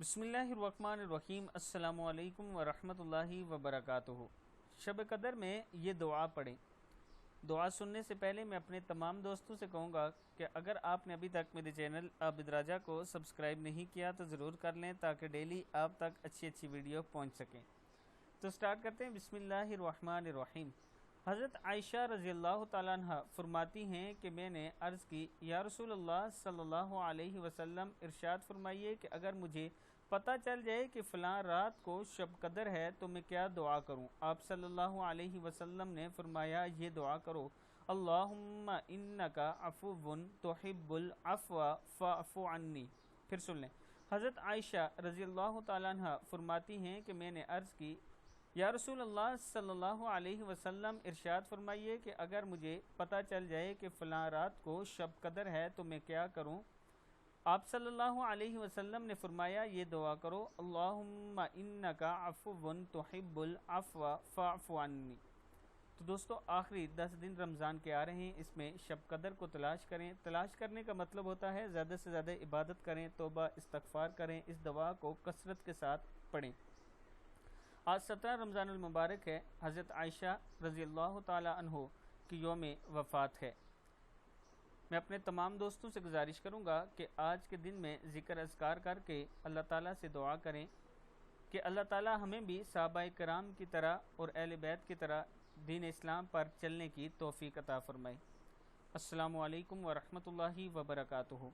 بسم اللہ الرحمن الرحیم۔ السلام علیکم ورحمۃ اللہ وبرکاتہ۔ شب قدر میں یہ دعا پڑھیں۔ دعا سننے سے پہلے میں اپنے تمام دوستوں سے کہوں گا کہ اگر آپ نے ابھی تک میرے چینل عابد راجہ کو سبسکرائب نہیں کیا تو ضرور کر لیں تاکہ ڈیلی آپ تک اچھی ویڈیو پہنچ سکیں۔ تو سٹارٹ کرتے ہیں۔ بسم اللہ الرحمن الرحیم۔ حضرت عائشہ رضی اللہ تعالیٰ عنہ فرماتی ہیں کہ میں نے عرض کی، یا رسول اللہ صلی اللہ علیہ وسلم، ارشاد فرمائیے کہ اگر مجھے پتہ چل جائے کہ فلاں رات کو شب قدر ہے تو میں کیا دعا کروں؟ آپ صلی اللہ علیہ وسلم نے فرمایا، یہ دعا کرو، اللہم انکا عفو تحب العفو فاعف عنی۔ پھر سن لیں۔ حضرت عائشہ رضی اللہ تعالیٰ عنہ فرماتی ہیں کہ میں نے عرض کی، یا رسول اللہ صلی اللہ علیہ وسلم، ارشاد فرمائیے کہ اگر مجھے پتہ چل جائے کہ فلاں رات کو شب قدر ہے تو میں کیا کروں؟ آپ صلی اللہ علیہ وسلم نے فرمایا، یہ دعا کرو، اللہم انکا عفو تحب العفو فاعف عنی۔ تو دوستو، آخری 10 دن رمضان کے آ رہے ہیں، اس میں شب قدر کو تلاش کریں۔ تلاش کرنے کا مطلب ہوتا ہے زیادہ سے زیادہ عبادت کریں، توبہ استغفار کریں، اس دعا کو کثرت کے ساتھ پڑھیں۔ آج 17 رمضان المبارک ہے، حضرت عائشہ رضی اللہ تعالی عنہ کی یوم وفات ہے۔ میں اپنے تمام دوستوں سے گزارش کروں گا کہ آج کے دن میں ذکر اذکار کر کے اللہ تعالیٰ سے دعا کریں کہ اللہ تعالیٰ ہمیں بھی صحابہ کرام کی طرح اور اہل بیت کی طرح دین اسلام پر چلنے کی توفیق عطا فرمائے۔ السلام علیکم ورحمۃ اللہ وبرکاتہ۔